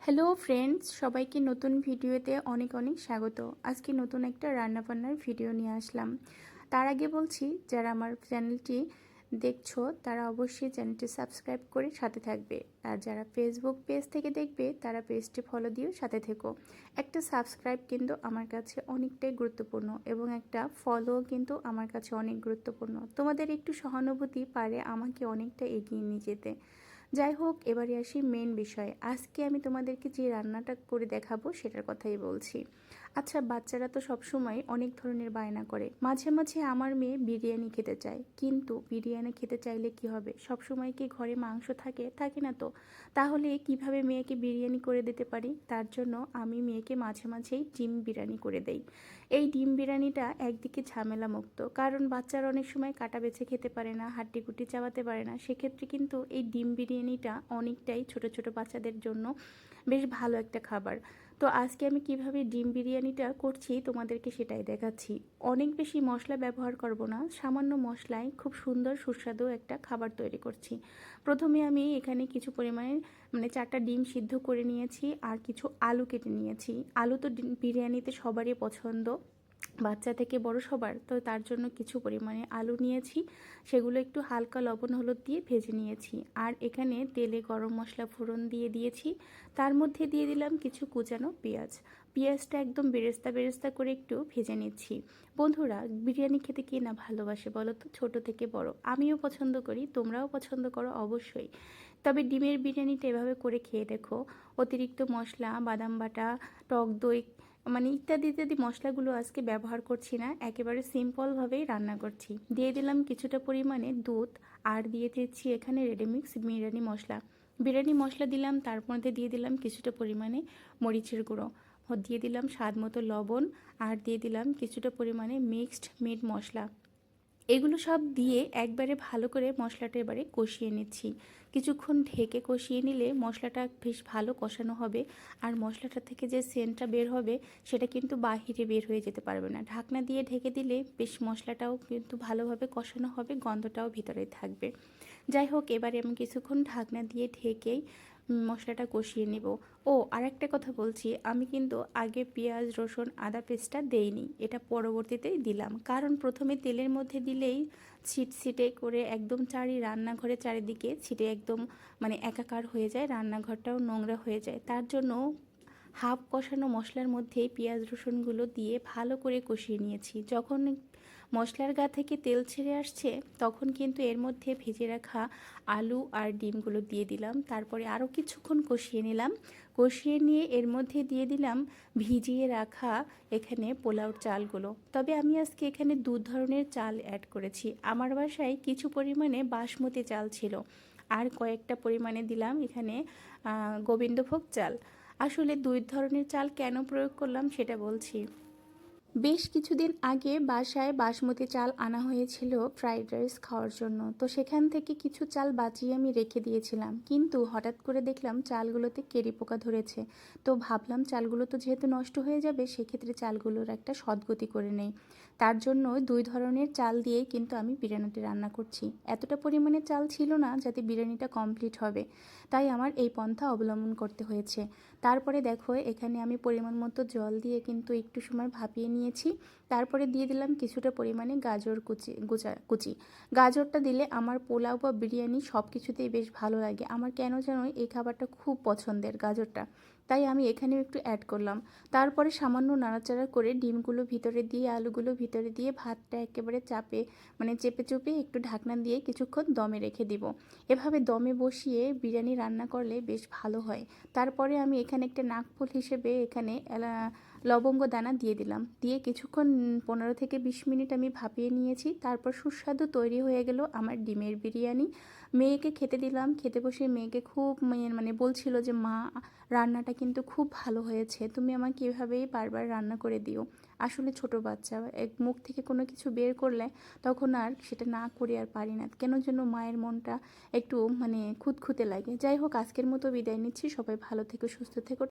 Hello friends, সবাইকে নতুন ভিডিওতে অনেক অনেক স্বাগত। আজকে নতুন একটা রান্নাবান্নার ভিডিও নিয়ে আসলাম। তার আগে বলছি, যারা আমার চ্যানেলটি দেখছো তারা অবশ্যই চ্যানেলটি সাবস্ক্রাইব করে সাথে থাকবে, আর যারা ফেসবুক পেজ থেকে দেখবে তারা পেজটি ফলো দিয়েও সাথে থেকো। একটা সাবস্ক্রাইব কিন্তু আমার কাছে অনেকটাই গুরুত্বপূর্ণ এবং একটা ফলো কিন্তু আমার কাছে অনেক গুরুত্বপূর্ণ। তোমাদের একটু সহানুভূতি পারে আমাকে অনেকটা এগিয়ে নিয়ে যেতে। যাই হোক, এবারে আসি মেন বিষয়ে। আজকে আমি তোমাদেরকে যে রান্নাটা করে দেখাবো সেটার কথাই বলছি। আচ্ছা, বাচ্চারা তো সবসময় অনেক ধরনের বায়না করে। মাঝে মাঝে আমার মেয়ে বিরিয়ানি খেতে চায়, কিন্তু বিরিয়ানি খেতে চাইলে কি হবে? সবসময় কি ঘরে মাংস থাকে? থাকে না তো। তাহলে কিভাবে মেয়েকে বিরিয়ানি করে দিতে পারি? তার জন্য আমি মেয়েকে মাঝে মাঝেই ডিম বিরিয়ানি করে দেই। এই ডিম বিরিয়ানিটা একদিকে ঝামেলা মুক্ত, কারণ বাচ্চারা অনেক সময় কাটা বেছে খেতে পারে না, হাড্ডিগুটি চাবাতে পারে না। সেক্ষেত্রে কিন্তু এই ডিম বিরিয়ানিটা অনেকটাই ছোট ছোট বাচ্চাদের জন্য বেশ ভালো একটা খাবার। তো আজকে আমি কিভাবে ডিম বিরিয়ানিটা করছি তোমাদেরকে সেটাই দেখাচ্ছি। অনেক বেশি মশলা ব্যবহার করব না, সামান্য মশলায় খুব সুন্দর সুস্বাদু একটা খাবার তৈরি করছি। প্রথমে আমি এখানে কিছু পরিমাণে 4টা ডিম সিদ্ধ করে নিয়েছি, আর কিছু আলু কেটে নিয়েছি। আলু তো বিরিয়ানিতে সবারই পছন্দ, বাচ্চা থেকে বড় সবার। তো তার জন্য কিছু পরিমাণে আলু নিয়েছি, সেগুলো একটু হালকা লবণ হলুদ দিয়ে ভেজে নিয়েছি। আর এখানে তেলে গরম মশলা ফোড়ন দিয়ে দিয়েছি, তার মধ্যে দিয়ে দিলাম কিছু কুচানো পেঁয়াজ। পেঁয়াজটা একদম বেরেস্তা বেরেস্তা করে একটু ভেজে নিচ্ছি। বন্ধুরা, বিরিয়ানি খেতে কে না ভালোবাসে বলো তো, ছোট থেকে বড়। আমিও পছন্দ করি, তোমরাও পছন্দ করো অবশ্যই। তবে ডিমের বিরিয়ানিটা এভাবে করে খেয়ে দেখো। অতিরিক্ত মশলা, বাদাম বাটা, টক দই ইত্যাদি ইত্যাদি মশলাগুলো আজকে ব্যবহার করছি না, একেবারে সিম্পলভাবেই রান্না করছি। দিয়ে দিলাম কিছুটা পরিমাণে দুধ, আর দিয়ে দিচ্ছি এখানে রেডিমিক্স বিরিয়ানি মশলা। বিরিয়ানি মশলা দিলাম, তার মধ্যে দিয়ে দিলাম কিছুটা পরিমাণে মরিচের গুঁড়ো, দিয়ে দিলাম স্বাদ মতো লবণ, আর দিয়ে দিলাম কিছুটা পরিমাণে মিক্সড মিট মশলা। এগুলো সব দিয়ে একবারে ভালো করে মশলাটা এবারে কষিয়ে নিচ্ছি। কিছুক্ষণ ঢেকে কষিয়ে নিলে মশলাটা বেশ ভালো কষানো হবে, আর মশলাটা থেকে যে সেন্টটা বের হবে সেটা কিন্তু বাহিরে বের হয়ে যেতে পারবে না। ঢাকনা দিয়ে ঢেকে দিলে বেশ মশলাটাও কিন্তু ভালোভাবে কষানো হবে, গন্ধটাও ভিতরে থাকবে। যাই হোক, এবারে আমি কিছুক্ষণ ঢাকনা দিয়ে ঢেকেই মশলাটা কষিয়ে নেব। ও আর একটা কথা বলছি, আমি কিন্তু আগে পেঁয়াজ রসুন আদা পেস্টটা দেইনি, এটা পরবর্তীতেই দিলাম। কারণ প্রথমে তেলের মধ্যে দিলেই ছিটছিটে করে একদম রান্নাঘরের চারিদিকে ছিটে একদম একাকার হয়ে যায়, রান্নাঘরটাও নোংরা হয়ে যায়। তার জন্য হাফ কষানো মশলার মধ্যেই পেঁয়াজ রসুনগুলো দিয়ে ভালো করে কষিয়ে নিয়েছি। যখন মশলার গা থেকে তেল ছেড়ে আসছে, তখন কিন্তু এর মধ্যে ভেজে রাখা আলু আর ডিমগুলো দিয়ে দিলাম। তারপরে আরও কিছুক্ষণ কষিয়ে নিলাম। কষিয়ে নিয়ে এর মধ্যে দিয়ে দিলাম ভিজিয়ে রাখা এখানে পোলাওর চালগুলো। তবে আমি আজকে এখানে 2 ধরনের চাল অ্যাড করেছি। আমার বাসায় কিছু পরিমাণে বাসমতি চাল ছিল, আর কয়েকটা পরিমাণে দিলাম এখানে গোবিন্দভোগ চাল। আসলে 2 ধরনের চাল কেন প্রয়োগ করলাম সেটা বলছি। বেশ কিছুদিন আগে বাসায় বাসমতি চাল আনা হয়েছিল ফ্রাইড রাইস খাওয়ার জন্য। তো সেখান থেকে কিছু চাল বাঁচিয়ে আমি রেখে দিয়েছিলাম, কিন্তু হঠাৎ করে দেখলাম চালগুলোতে কেরি পোকা ধরেছে। তো ভাবলাম চালগুলো তো যেহেতু নষ্ট হয়ে যাবে, সেক্ষেত্রে চালগুলোর একটা সদ্গতি করে নেই। তার জন্য 2 ধরনের চাল দিয়েই কিন্তু আমি বিরিয়ানিটি রান্না করছি। এতটা পরিমাণে চাল ছিল না যাতে বিরিয়ানিটা কমপ্লিট হবে, তাই আমার এই পন্থা অবলম্বন করতে হয়েছে। তারপরে দেখো, এখানে আমি পরিমাণ মতো জল দিয়ে কিন্তু একটু সময় ভাপিয়ে নিয়েছি। তারপরে দিয়ে দিলাম কিছুটা পরিমাণে গাজর কুচি। গাজরটা দিলে আমার পোলাও বা বিরিয়ানি সব কিছুতেই বেশ ভালো লাগে। আমার কেন যেন এই খাবারটা খুব পছন্দের, গাজরটা। তাই আমি এখানেও একটু অ্যাড করলাম। তারপরে সামান্য নাড়াচাড়া করে ডিমগুলো ভিতরে দিয়ে, আলুগুলো ভিতরে দিয়ে ভাতটা একেবারে চেপে চুপে একটু ঢাকনা দিয়ে কিছুক্ষণ দমে রেখে দিব। এভাবে দমে বসিয়ে বিরিয়ানি রান্না করলে বেশ ভালো হয়। তারপরে আমি এখানে একটা নাকফুল হিসেবে এখানে লবঙ্গ দানা দিয়ে দিলাম, দিয়ে কিছুক্ষণ 15 থেকে 20 মিনিট আমি ভাপিয়ে নিয়েছি। তারপর সুস্বাদু তৈরি হয়ে গেল আমার ডিমের বিরিয়ানি। মেয়েকে খেতে দিলাম। খেতে বসে মেয়েকে খুব বলছিল যে, মা, রান্নাটা কিন্তু খুব ভালো হয়েছে, তুমি আমাকে এভাবেই বারবার রান্না করে দিও। আসলে ছোট বাচ্চা, এক মুখ থেকে কোনো কিছু বের করলে তখন আর সেটা না করে আর পারি না, কেন যেন মায়ের মনটা একটু খুঁতখুঁতে লাগে। যাই হোক, আজকের মতো বিদায় নিচ্ছি। সবাই ভালো থেকো, সুস্থ থেকো।